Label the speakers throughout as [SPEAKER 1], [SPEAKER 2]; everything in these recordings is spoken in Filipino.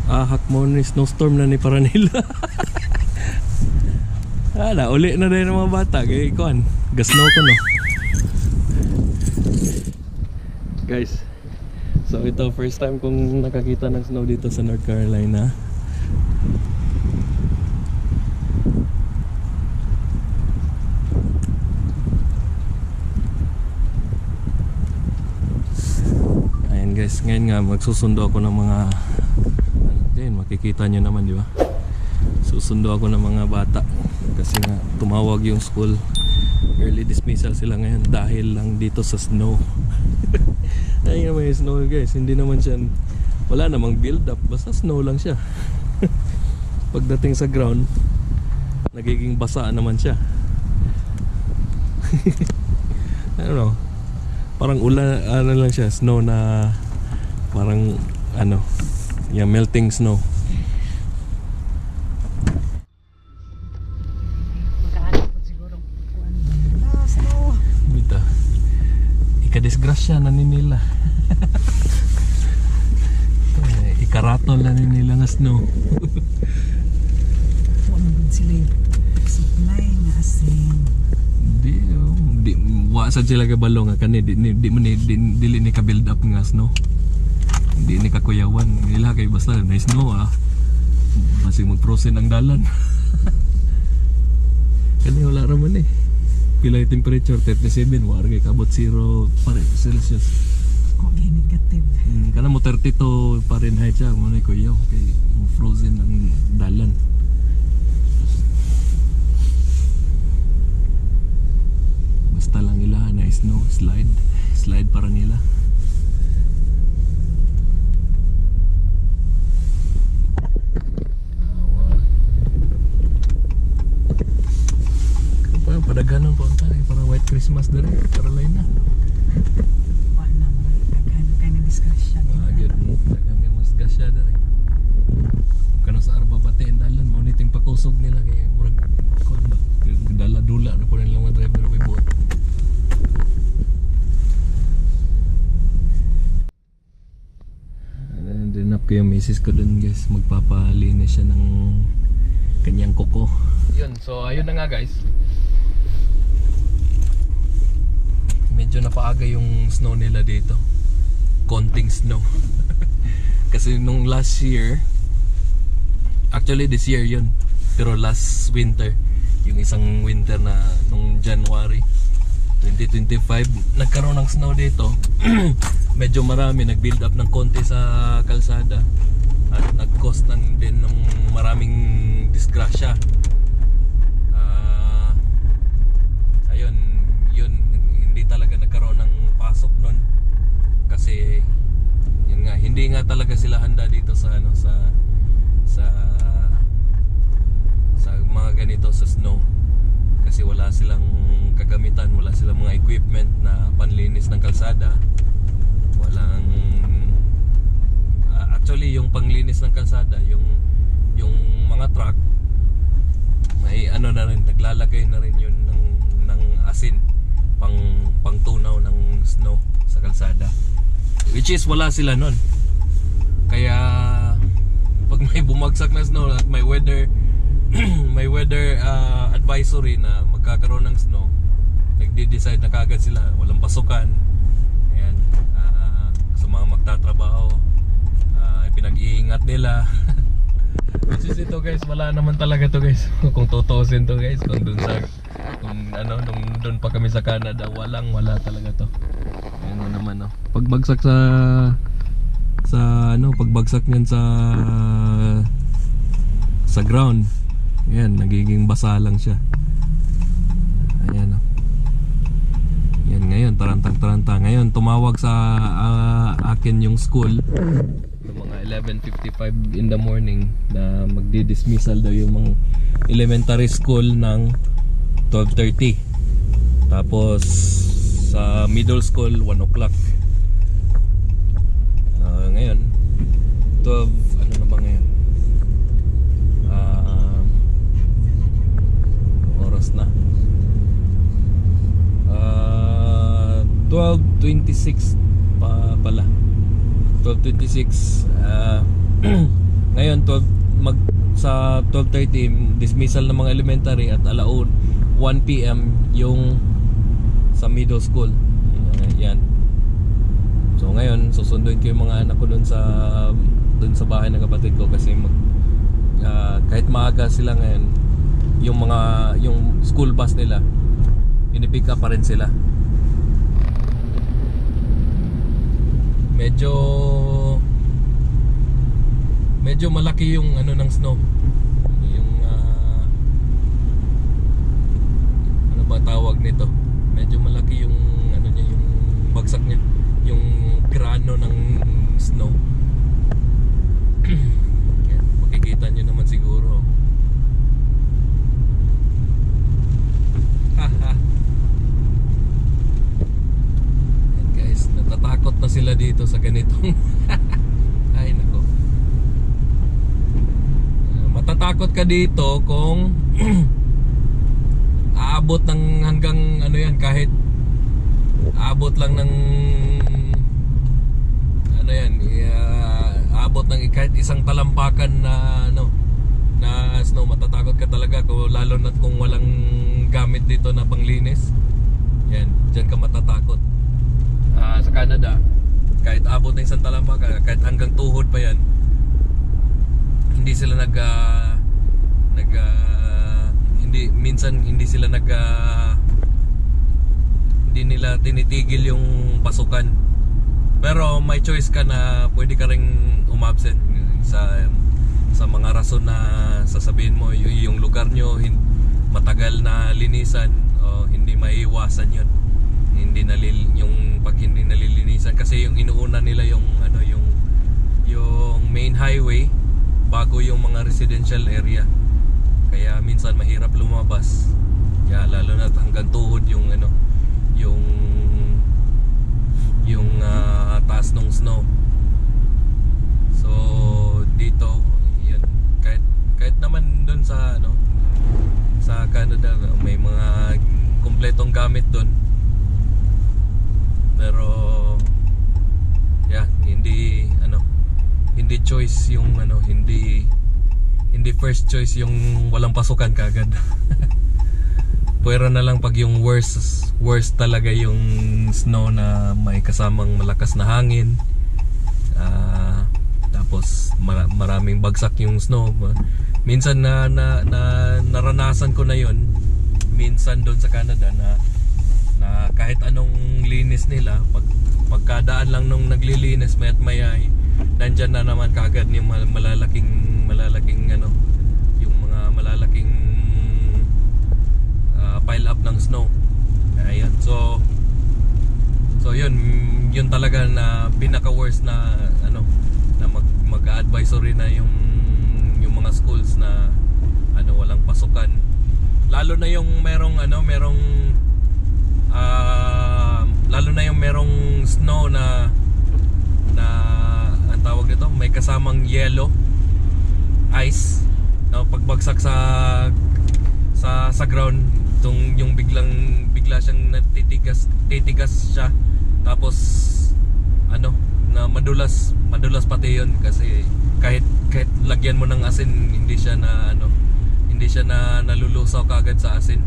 [SPEAKER 1] ahak mo ni snowstorm na ni Paranila. Uli na rin ng mga bata. Kaya ikuan, gasno ko no. Guys, so ito first time kong nakakita ng snow dito sa North Carolina. Ayan guys, ngayon nga magsusundo ako ng mga makikita nyo naman, di ba? Susundo ako ng mga bata kasi nga tumawag yung school. Early dismissal sila ngayon dahil lang dito sa snow. Ayun naman yung snow guys, hindi naman siya, wala namang build up, basta snow lang siya. Pagdating sa ground, nagiging basa naman siya. I don't know, parang ulan, ano lang siya, snow na parang ano, yung melting snow. Bita, ikadisgrasya na nila. Ikaratol na nila nga snow.
[SPEAKER 2] Huwag sila supply nga asin.
[SPEAKER 1] Di wa sa sila kabalo nga kani dili ni ka build up nga snow. Hindi ni kakuyawan nila kay basta nice snow kasi mag-frozen ang dalan. Kani wala raman pila yung temperature 37 war kay kabot 0 pare Celsius.
[SPEAKER 2] Okay, negative.
[SPEAKER 1] Kana mo 32 Fahrenheit siya mo na kuyaw kay frozen ang dalan. Basta lang ilahan na snow slide para nila. Padaghanon po ang tayo para White Christmas na rin, Carolina.
[SPEAKER 2] Wala na, daghan kayo na discussion.
[SPEAKER 1] Daghang mo discussion na rin. Kano sa arba batiin dalan, mauniting pakusog nila kaya murag kuan ba? Dala-dula na po nilang mga driver may boat. Dinap ko yung misis ko dun guys, magpapalinis siya ng kanyang kuko. Yun, so ayun na nga guys. Medyo napaaga yung snow nila dito. Konting snow. Kasi nung last year, actually this year yun, pero last winter, yung isang winter na nung January 2025, nagkaroon ng snow dito. Medyo marami, nag-build up ng konti sa kalsada at nag-cause din ng maraming disgrasya. Ayun, yun, hindi talaga nagkaroon ng pasok nun kasi yun nga, hindi nga talaga sila handa dito sa ano sa mga ganito sa snow kasi wala silang kagamitan, wala silang mga equipment na panlinis ng kalsada. Walang actually yung panglinis ng kalsada, yung mga truck may ano na rin, naglalagay na rin yun ng asin pangtunaw ng snow sa kalsada, which is wala sila nun. Kaya pag may bumagsak na snow at may weather may weather advisory na magkakaroon ng snow, nagde-decide na kagad sila, walang pasukan. Ayan, sa mga magtatrabaho, pinag-iingat nila. Which is ito guys, wala naman talaga to guys. Kung tutuusin to guys, kung dun sa nung doon pa kami sa Canada, wala talaga to. Ayun naman no. Pagbagsak pagbagsak niyan sa ground, ayan, nagiging basa lang siya. Ayan no. Yan ngayon, tarantang. Ngayon tumawag sa akin yung school mga 11:55 in the morning na magdi-dismissal daw yung mga elementary school ng 12:30. Tapos sa middle school 1 o'clock. Ngayon 12, ano na ba ngayon? Oras na 12:26 pala. 12:26. Ngayon sa 12:30 dismissal ng mga elementary at alaon 1 PM yung sa middle school. Yan. So ngayon susunduin ko yung mga anak ko doon sa bahay ng kapatid ko kasi kahit maaga sila ngayon yung school bus nila pinipick up pa rin sila. Medyo malaki yung ano ng snow. Yung ano ba tawag nito? Medyo malaki yung ano niya, yung bagsak niya, yung grano ng snow. Yan, makikita niyo naman siguro. Haha. Yan guys, natatakot na sila dito sa ganitong ay nako. Matatakot ka dito kung aabot ng hanggang ano yan, kahit aabot lang ng ano yan, aabot ng kahit isang talampakan na ano na snow. Matatakot ka talaga lalo na kung walang gamit dito na panglinis. Yan, dyan ka matatakot. Sa Canada kahit abot ng isang talampakan, kahit hanggang tuhod pa yan, hindi sila hindi nila tinitigil yung pasukan. Pero may choice ka na pwede ka ring umabsent sa mga rason na sasabihin mo yung lugar nyo matagal na linisan o hindi maiiwasan yun. Yung pag hindi nalilinisan kasi yung inuuna nila yung main highway bago yung mga residential area, kaya minsan mahirap lumabas, kaya lalo na hanggang tuhod yung taas ng snow. So dito yun, kahit naman doon sa Canada may mga kumpletong gamit doon, pero yeah, hindi choice yung hindi first choice yung walang pasukan kagad. Pwera na lang pag yung worst talaga yung snow na may kasamang malakas na hangin, tapos maraming bagsak yung snow. Minsan naranasan ko na yon minsan doon sa Canada na kahit anong linis nila, pagkadaan lang nung naglilinis mayat maya nandyan na naman kagad yung malalaking yung mga malalaking pile up ng snow. Ayan, so yun talaga na pinaka worst na na mag-advisory na yung mga schools na walang pasukan, lalo na yung lalo na yung merong snow na ang tawag nito, may kasamang yellow, ice, pagbagsak sa ground, yung bigla siyang titigas siya, tapos na madulas pati yun kasi kahit lagyan mo ng asin hindi siya na nalulusaw kaagad sa asin.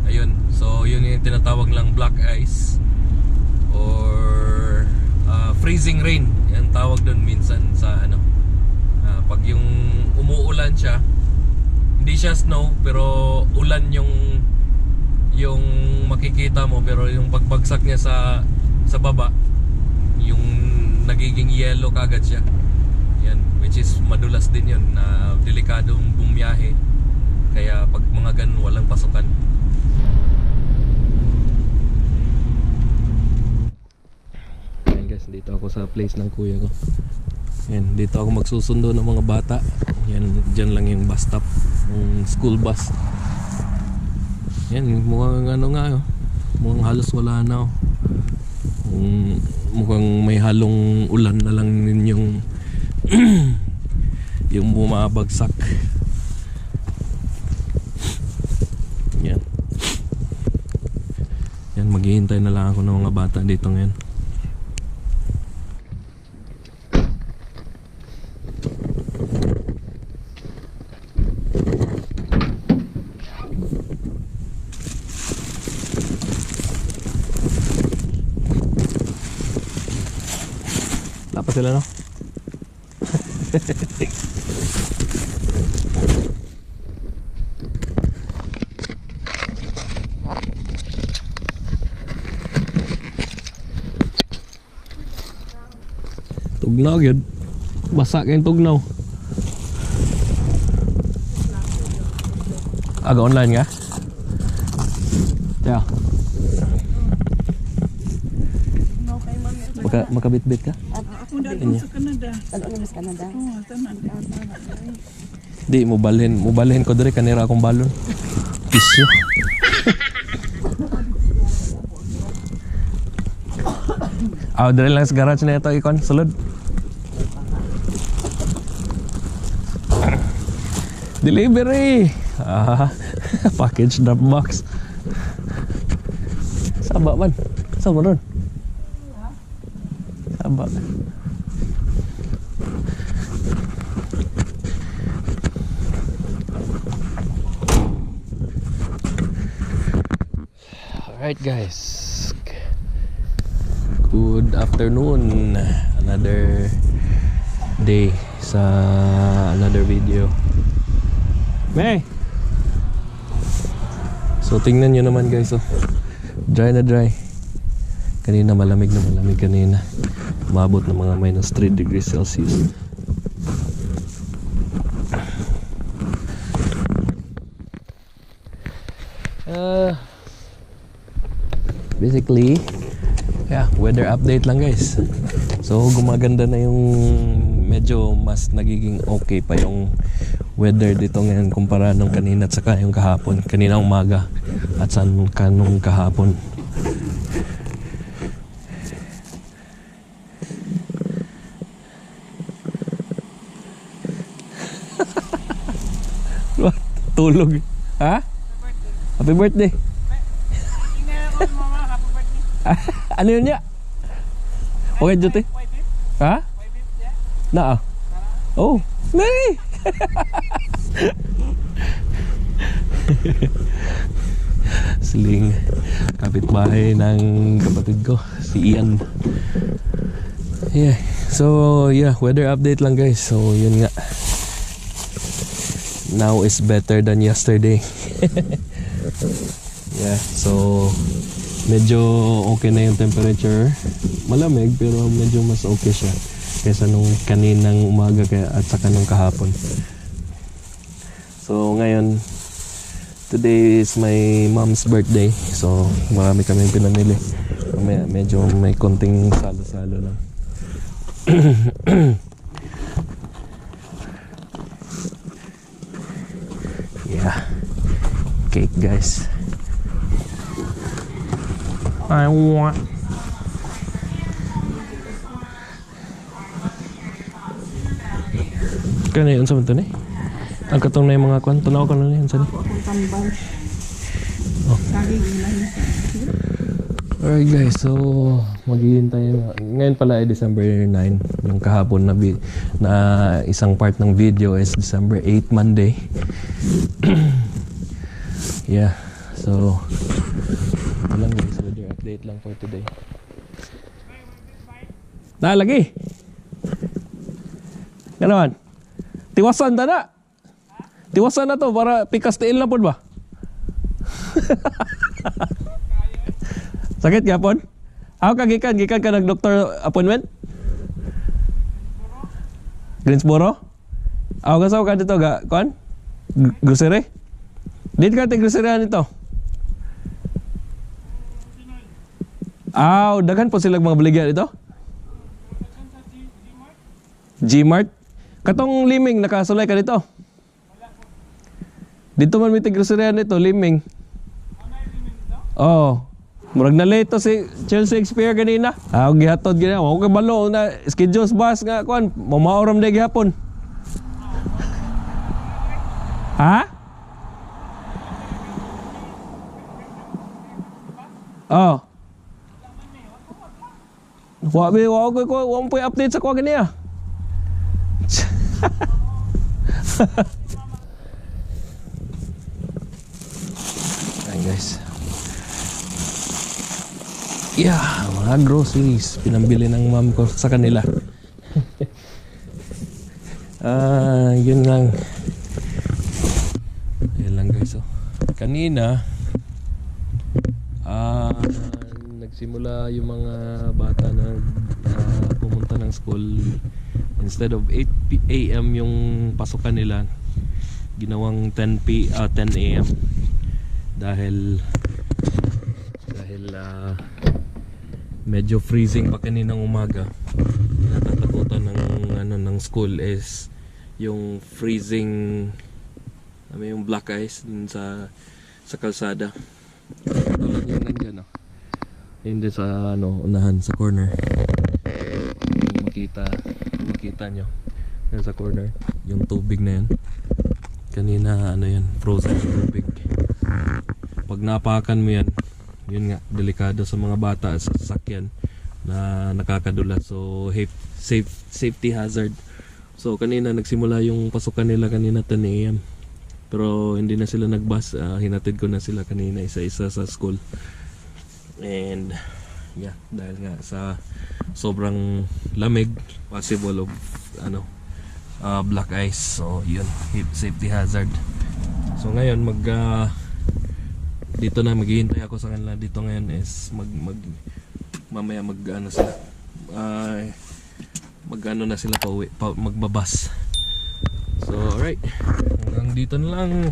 [SPEAKER 1] Ayun, so yun yung tinatawag lang black ice or freezing rain, yan tawag doon minsan sa pag yung umuulan siya, hindi siya snow pero ulan yung makikita mo, pero yung pagbagsak niya sa baba yung nagiging yellow kagad siya. Yan, which is madulas din yun, na delikadong bumiyahe, kaya pag mga ganun walang pasukan. Ayan guys, dito ako sa place ng kuya ko. Yan, dito ako magsusundo ng mga bata. Yan, dyan lang yung bus stop, yung school bus. Yan, mukhang mukhang halos wala na. Mukhang may halong ulan na lang din yung yung bumabagsak. Yan. Yan, maghihintay na lang ako ng mga bata dito ngayon. Wala pa sila, no? Tugnaw yun. Basa kayong tugnaw. Aga online nga? Yeah. Makabit-bit ka?
[SPEAKER 2] Ako dati sa Canada.
[SPEAKER 3] Ano sa Canada?
[SPEAKER 2] Oo, tanan.
[SPEAKER 1] Di, mubalhin ko diri kanira akong balon. Pisyo. Diri lang sa garage na ito, ikon, sulod. Delivery! Package drop box. Saba man. Saba nun. Saba. Alright guys, good afternoon. Another day sa another video. May! So tingnan nyo naman guys, oh. Dry na dry. Kanina malamig na malamig kanina. Umabot ng mga minus 3 degrees Celsius. Basically, yeah, weather update lang guys. So gumaganda na yung, medyo mas nagiging okay pa yung weather dito ngayon kumpara nung kanina at saka yung kahapon, kanina umaga at saan kanong kahapon. Tulog. Ha? Happy birthday. Ano yun niya? Okay, Juti? Ha? Na. Oh, Mary! Sling kapitbahay ng kapatid ko, si Ian. Yeah. So, yeah, weather update lang guys. So, yun nga. Now is better than yesterday. Yeah, so medyo okay na yung temperature. Malamig pero medyo mas okay siya kaysa nung kaninang umaga at saka nung kahapon. So ngayon, today is my mom's birthday. So marami kaming pinamili. Medyo may konting salo-salo lang. Yeah, cake guys. I want. Kaya yun sa mga ni? Ang katong na yung mga kwan, tunaw ka na yun sa ni?
[SPEAKER 2] Akong tambal.
[SPEAKER 1] Oh.
[SPEAKER 2] Kagig ilahin.
[SPEAKER 1] Alright guys, so maghihintay na. Ngayon pala ay December 9. Yung kahapon na isang part ng video is December 8, Monday. Yeah, so ito lang guys, weather update lang for today. Lagi ganaman tiwasan ta na. Tiwasan na to para pikas tiil na po ba? Sakit gyapon? Ako gikan ka nag doctor appointment? Greensboro? Ako kasaw ka dito ga kon? Grocery? Dito ka te grocery nito. Daghan po silang mga baligya dito? G-Mart? Katong Liming, nakasulay ka dito? Dito man may grocery nito, Liming. Oh, murag na late to si Chelsea Expire kanina. Gihatod ganyan. Ako kabalo na schedule bus nga kuan, mamauram day gihapon. Ha? Oh. Wa ko update sa ko ganiya. Ayan guys. Yeah, mga groceries pinambili ng mom ko sa kanila. Yun lang. Ayan lang guys. Oh. Kanina nagsimula yung mga bata na pumunta ng school. Instead of 8 AM yung pasukan nila, ginawang 10 AM dahil medyo freezing pa kaninang umaga. Natatakutan ng school is yung freezing, yung black ice dun sa kalsada. Tulad yung nandyan, oh. Yun din sa unahan sa corner. Makita nyo yan sa corner, yung tubig na yan. Kanina yan, frozen tubig. Pag napakan mo yan, yun nga, delikado sa mga bata sa sasakyan na nakakadula. So safety hazard. So kanina nagsimula yung pasukan nila kanina 10 AM. Pero hindi na sila nagbus. Hinatid ko na sila kanina isa-isa sa school. And yeah, dahil nga sa sobrang lamig, possible of black ice. So yun, safety hazard. So ngayon dito na maghihintay ako sa kanila dito ngayon is mamaya na sila pauwi, magbabas. So alright, hanggang dito na lang.